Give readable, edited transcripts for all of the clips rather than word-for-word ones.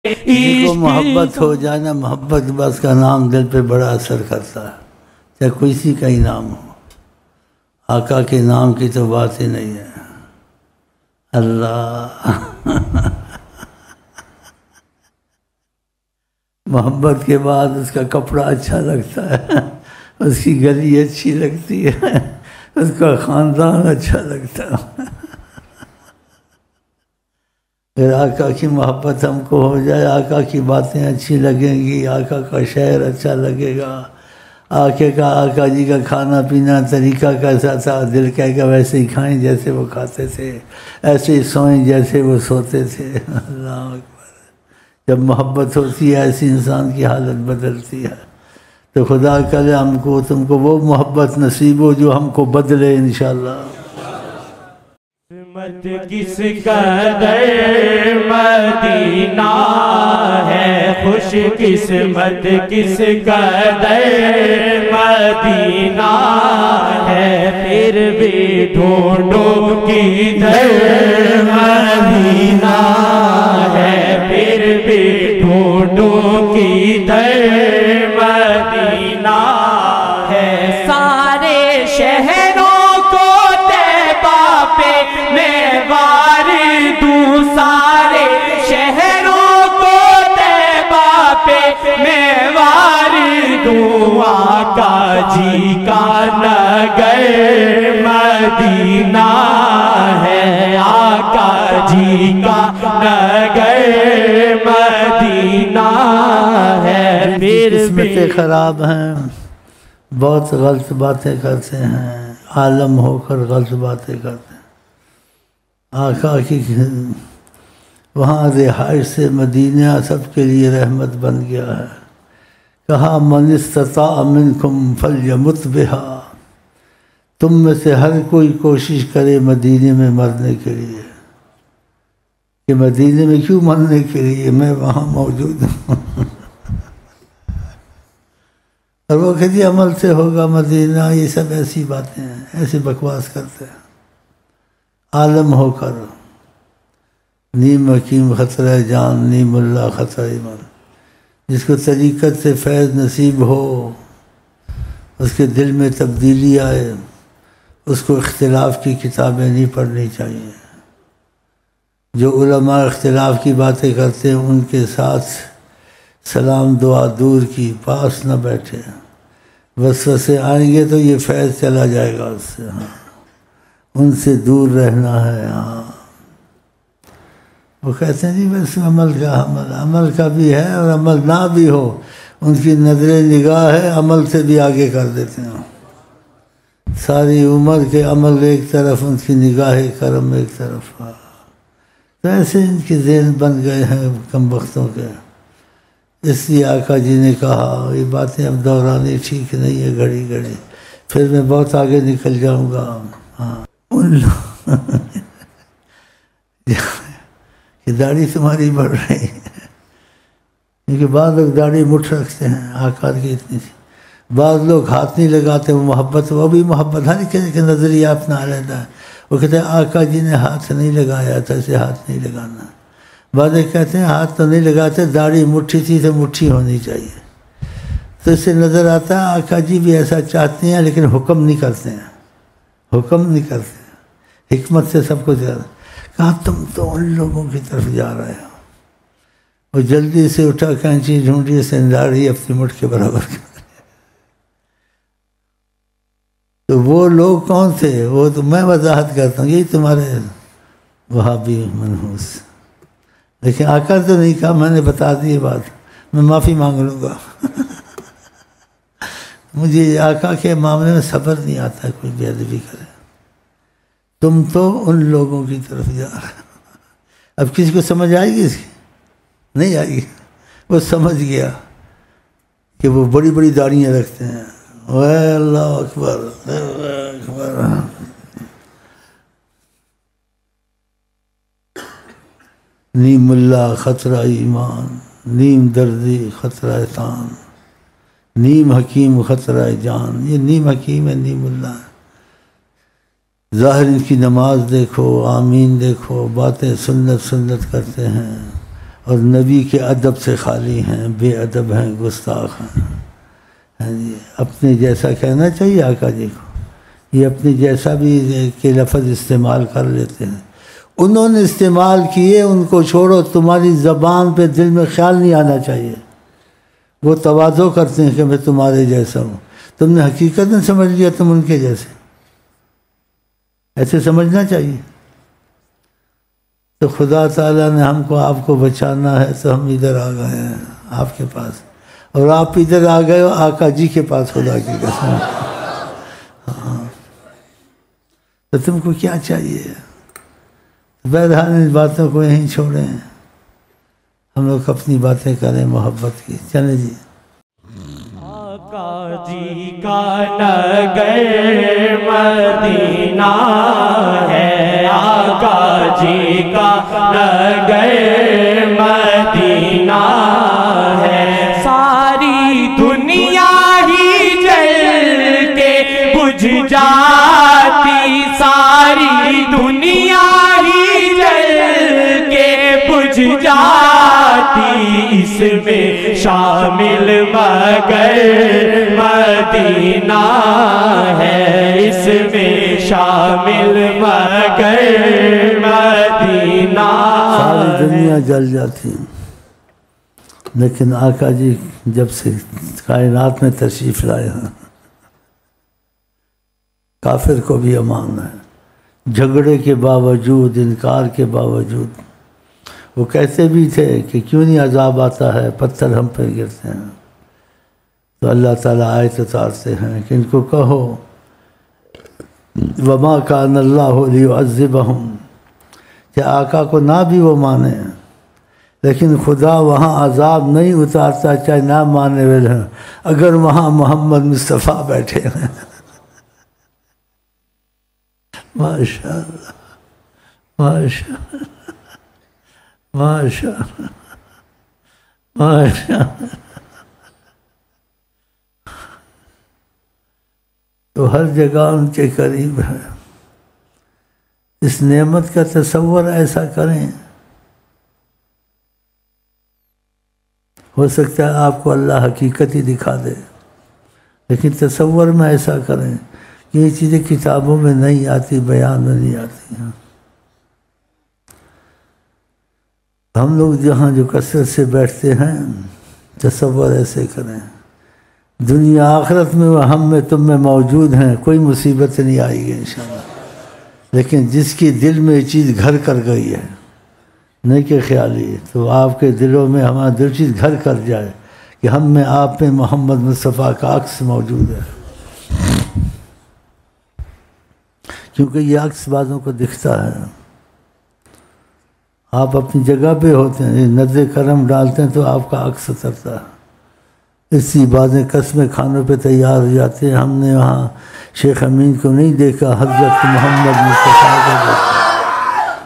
کسی کو محبت ہو جائے نا، محبت بس کا نام دل پہ بڑا اثر کرتا ہے، چاہے کسی کا ہی نام ہو۔ آقا کے نام کی تو بات ہی نہیں ہے۔ اللہ محبت کے بعد اس کا کپڑا اچھا لگتا ہے، اس کی گلی اچھی لگتی ہے، اس کا خاندان اچھا لگتا ہے۔ پھر آقا کی محبت ہم کو ہو جائے، آقا کی باتیں اچھی لگیں گی، آقا کا شعر اچھا لگے گا، آقا جی کا کھانا پینا طریقہ کیسا تھا، دل کہے گا ویسے ہی کھائیں جیسے وہ کھاتے تھے، ایسے ہی سوئیں جیسے وہ سوتے تھے۔ اللہ اکبر۔ جب محبت ہوتی ہے ایسی انسان کی حالت بدلتی ہے۔ تو خدا کرے ہم کو تم کو وہ محبت نصیب ہو جو ہم کو بدلے انشاءاللہ۔ قسمت کس قدر مدینہ ہے، خوش قسمت کس قدر مدینہ ہے، پھر بھی ڈھونڈو کدھر مدینہ ہے، پھر بھی ڈھونڈو کدھر مدینہ ہے۔ سارے شہروں میں وار دوں، سارے شہروں کو طیبہ پہ میں وار دوں، آقا جی کا نگر مدینہ ہے، آقا جی کا نگر مدینہ ہے۔ قسمتیں خراب ہیں، بہت غلط باتیں کرتے ہیں، عالم ہو کر غلط باتیں کرتے ہیں۔ آقا کی وہاں رہائش سے مدینہ سب کے لیے رحمت بن گیا ہے۔ کہا من استطاع منکم فلیمت بہا، تم میں سے ہر کوئی کوشش کرے مدینے میں مرنے کے لیے۔ کہ مدینے میں کیوں مرنے کے لیے، میں وہاں موجود ہوں۔ اور وہ کہتی عمل سے ہوگا مدینہ، یہ سب ایسی باتیں ہیں، ایسی بکواس کرتے ہیں۔ عالم ہو کر نیم حکیم خطرہ جان، نیم اللہ خطرہ ایمان۔ جس کو طریقت سے فیض نصیب ہو، اس کے دل میں تبدیلی آئے، اس کو اختلاف کی کتابیں نہیں پڑھنی چاہیے۔ جو علماء اختلاف کی باتیں کرتے ہیں ان کے ساتھ سلام دعا دور کی، پاس نہ بیٹھے۔ وسوسے آئیں گے تو یہ فیض چلا جائے گا اس سے۔ ہاں ان سے دور رہنا ہے۔ ہاں وہ کہتے ہیں جی بس عمل کا بھی ہے، اور عمل نہ بھی ہو ان کی نظر نگاہ ہے، عمل سے بھی آگے کر دیتے ہیں۔ ساری عمر کے عمل ایک طرف، ان کی نگاہ کرم ایک طرف۔ تو ایسے ان کے ذہن بن گئے ہیں کم بختوں کے۔ اس لیے آقا جی نے کہا یہ باتیں اب دورانی ٹھیک نہیں ہے، گھڑی گھڑی پھر میں بہت آگے نکل جاؤں گا۔ ہاں ان لوگ کہ داڑھی تمہاری بڑھ رہی ہے، کیونکہ بعض لوگ داڑھی مٹھ رکھتے ہیں آقا کی اتنی سی، بعض لوگ ہاتھ نہیں لگاتے، وہ محبت، وہ بھی محبت، ہر کسی کے نظریہ اپنا رہتا ہے۔ وہ کہتے ہیں آقا جی نے ہاتھ نہیں لگایا تھا، اسے ہاتھ نہیں لگانا۔ بعض کہتے ہیں ہاتھ تو نہیں لگاتے، داڑھی مٹھی تھی تو مٹھی ہونی چاہیے۔ تو اس سے نظر آتا ہے آقا جی بھی ایسا چاہتے ہیں، لیکن حکم نہیں کرتے ہیں، حکم نہیں کرتے ہیں، حکمت سے سب کو زیادہ۔ کہا تم تو ان لوگوں کی طرف جا رہے ہو۔ وہ جلدی سے اٹھا کینچی ڈھونڈی، سے داڑھی اپنی مٹھ کے برابر کر۔ تو وہ لوگ کون تھے؟ وہ تو میں وضاحت کرتا ہوں، یہی تمہارے وہابی منحوس۔ لیکن آقا تو نہیں کہا، میں نے بتا دی یہ بات، میں معافی مانگ لوں گا۔ مجھے آقا کے معاملے میں صبر نہیں آتا ہے کوئی بے ادبی کرے۔ تم تو ان لوگوں کی طرف جا رہے۔ اب کسی کو سمجھ آئے گی اس کی؟ نہیں آئے گی۔ وہ سمجھ گیا کہ وہ بڑی بڑی داڑیاں رکھتے ہیں۔ اے اللہ اکبر، اللہ اکبر۔ نیم اللہ خطرہ ایمان، نیم دردی خطرہ تان، نیم حکیم خطرہ جان۔ یہ نیم حکیم ہے، نیم اللہ ہے۔ ظاہر ان کی نماز دیکھو، آمین دیکھو، باتیں سنت کرتے ہیں، اور نبی کے ادب سے خالی ہیں، بے ادب ہیں، گستاخ ہیں۔ اپنے جیسا کہنا چاہیے آقا جی کو، یہ اپنے جیسا بھی کے لفظ استعمال کر لیتے ہیں۔ انہوں نے استعمال کیے، ان کو چھوڑو، تمہاری زبان پہ دل میں خیال نہیں آنا چاہیے۔ وہ تواضع کرتے ہیں کہ میں تمہارے جیسا ہوں، تم نے حقیقت میں سمجھ لیا تم ان کے جیسے، ایسے سمجھنا چاہیے۔ تو خدا تعالیٰ نے ہم کو آپ کو بچانا ہے تو ہم ادھر آ گئے ہیں آپ کے پاس، اور آپ ادھر آ گئے ہو آقا جی کے پاس، خدا کی قسم۔ ہاں تو تم کو کیا چاہیے؟ بہرحال ان باتوں کو یہیں چھوڑیں، ہم لوگ اپنی باتیں کریں محبت کی۔ چلیں جی۔ آقا جی کا نگر مدینہ ہے، آقا جی کا نگر مدینہ ہے، ساری دنیا ہی جل کے بجھ جاتی، ساری دنیا ہی جل کے بجھ جاتی، اس میں شامل مگر مدینہ ہے، اس میں شامل مگر مدینہ۔ ساری دنیا جل جاتی، لیکن آقا جی جب سے کائنات میں تشریف لائے ہیں کافر کو بھی امان ہے، جھگڑے کے باوجود، انکار کے باوجود۔ وہ کہتے بھی تھے کہ کیوں نہیں عذاب آتا ہے، پتھر ہم پہ گرتے ہیں، تو اللہ تعالیٰ آیت اتارتے ہیں کہ ان کو کہو وما کان اللہ لیعذبہم، کہ آقا کو نہ بھی وہ مانے، لیکن خدا وہاں عذاب نہیں اتارتا چاہے نہ ماننے والے ہیں، اگر وہاں محمد مصطفیٰ بیٹھے ہیں۔ ماشاء اللہ، ماشاء اللہ، ماشاء اللہ، ماشاء اللہ۔ تو ہر جگہ ان کے قریب ہے۔ اس نعمت کا تصور ایسا کریں، ہو سکتا ہے آپ کو اللہ حقیقت ہی دکھا دے، لیکن تصور میں ایسا کریں کہ یہ چیزیں کتابوں میں نہیں آتی، بیان میں نہیں آتی ہیں۔ ہم لوگ جہاں جو کثرت سے بیٹھتے ہیں، تصور ایسے کریں دنیا آخرت میں وہ ہم میں تم میں موجود ہیں، کوئی مصیبت نہیں آئے گی انشاءاللہ، لیکن جس کی دل میں یہ چیز گھر کر گئی ہے، نہیں کہ خیالی، تو آپ کے دلوں میں ہمارا دل چیز گھر کر جائے کہ ہم میں آپ میں محمد مصطفیٰ کا عکس موجود ہے، کیونکہ یہ عکس بعضوں کو دکھتا ہے۔ آپ اپنی جگہ پہ ہوتے ہیں، نظر کرم ڈالتے ہیں تو آپ کا عکس اترتا ہے۔ اسی باتیں قسمیں کھانوں پہ تیار ہو جاتے ہیں۔ ہم نے وہاں شیخ امین کو نہیں دیکھا، حضرت محمد مصطفیٰ کو دیکھا،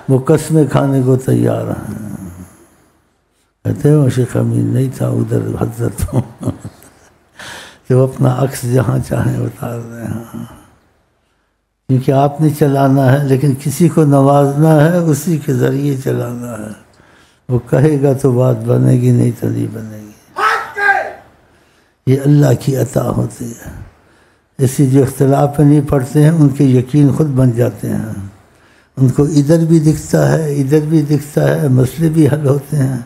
وہ قسمیں کھانے کو تیار ہیں۔ کہتے ہیں وہ شیخ امین نہیں تھا، ادھر حضرت تو اپنا عکس جہاں چاہیں اتار رہے ہیں، کیونکہ آپ نے چلانا ہے، لیکن کسی کو نوازنا ہے، اسی کے ذریعے چلانا ہے۔ وہ کہے گا تو بات بنے گی، نہیں تو نہیں بنے گی۔ یہ اللہ کی عطا ہوتی ہے۔ اسی جو اختلاف میں نہیں پڑھتے ہیں ان کے یقین خود بن جاتے ہیں، ان کو ادھر بھی دکھتا ہے، ادھر بھی دکھتا ہے، مسئلے بھی حل ہوتے ہیں،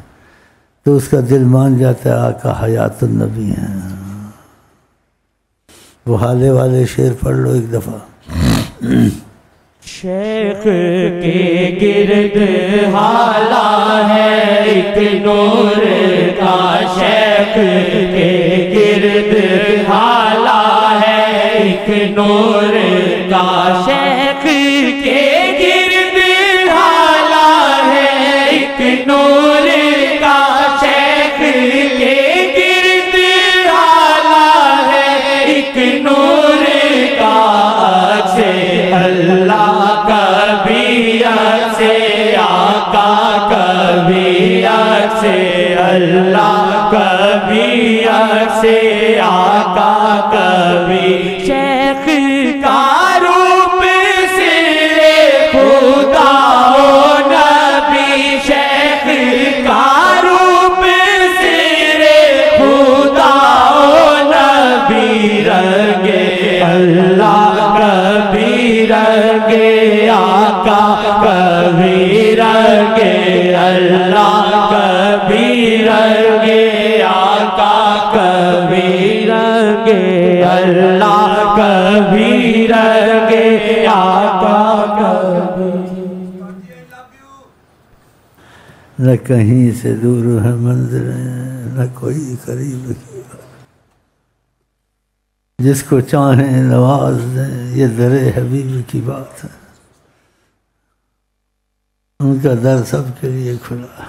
تو اس کا دل مان جاتا ہے آقا حیات النبی ہیں۔ وہ حالے والے شعر پڑھ لو ایک دفعہ۔ شیخ کے گرد حالا ہے ایک نور کا، شیخ کے گرد حالا ہے ایک نور کا، شیخ کے گرد حالا ہے ایک نور کا، شیخ کے گرد حالا ہے ایک نور کا، سے اللہ کبھی سے آقا کبھی سے اللہ کبھی سے آقا کبھی، شیخ کا روپ سے خدا و نبی، شیخ کا روپ اللہ کبھی رنگے آقا کبھی. نہ کہیں سے دور ہے منزلیں نہ کوئی قریب کی بات. جس کو چاہیں نواز دیں یہ در حبیب کی بات ہے. ان کا در سب کے لیے کھلا،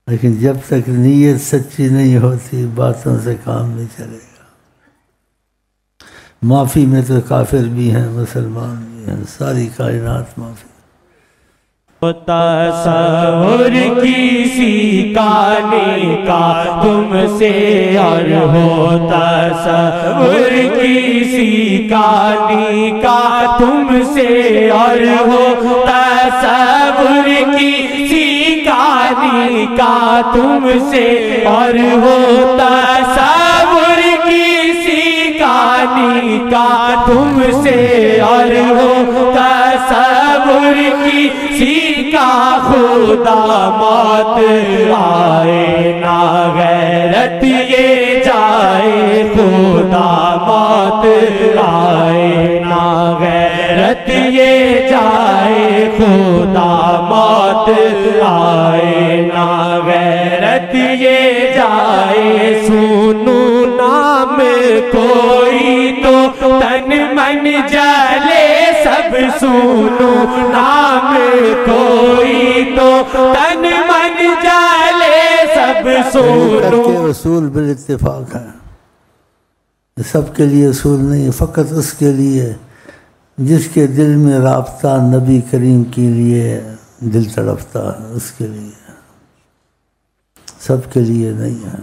لیکن جب تک نیت سچی نہیں ہوتی باتوں سے کام نہیں چلے گا. معافی میں تو کافر بھی ہیں مسلمان بھی ہیں، ساری کائنات معافی. تصور کسی کا نکاح تم سے اور ہو، تصور کسی کا نکاح تم سے اور ہو، تصور کسی کا نکاح تم سے اور ہو، تصور کسی کا نکاح تم سے اور ہو، تصور کسی کا خدا موت آئے نہ غیرت یہ جائے، خدا موت آئے نہ غیرت یہ جائے، خدا موت آئے نہ غیرت یہ جائے. سنو نام کوئی تو تن من جلے سب، سنو نام کوئی تو تن من جلے سب، سنو. کے اصول بالاتفاق ہیں، سب کے لیے اصول نہیں، فقط اس کے لیے جس کے دل میں رابطہ نبی کریم کے لیے دل تڑپتا ہے، اس کے لیے، سب کے لیے نہیں ہے.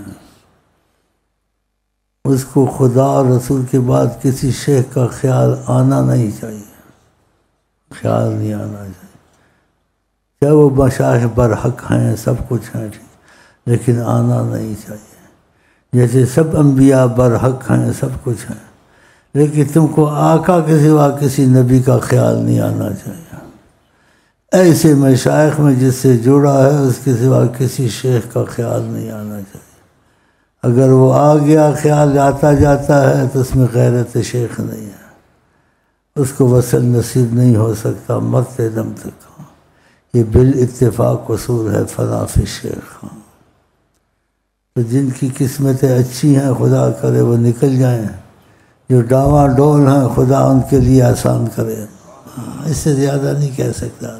اس کو خدا اور رسول کے بعد کسی شیخ کا خیال آنا نہیں چاہیے، خیال نہیں آنا چاہیے. چاہے وہ مشائخ برحق ہیں، سب کچھ ہیں ٹھیک، لیکن آنا نہیں چاہیے. جیسے سب انبیاء برحق ہیں، سب کچھ ہیں، لیکن تم کو آقا کے سوا کسی نبی کا خیال نہیں آنا چاہیے. ایسے مشائخ میں جس سے جڑا ہے اس کے سوا کسی شیخ کا خیال نہیں آنا چاہیے. اگر وہ آ گیا خیال آتا جاتا ہے تو اس میں غیرت شیخ نہیں ہے، اس کو وصل نصیب نہیں ہو سکتا مرتے دم تک. یہ بالاتفاق اصول ہے فنا فی الشیخ. تو جن کی قسمتیں اچھی ہیں خدا کرے وہ نکل جائیں، جو ڈاواں ڈول ہیں خدا ان کے لیے آسان کرے. اس سے زیادہ نہیں کہہ سکتا.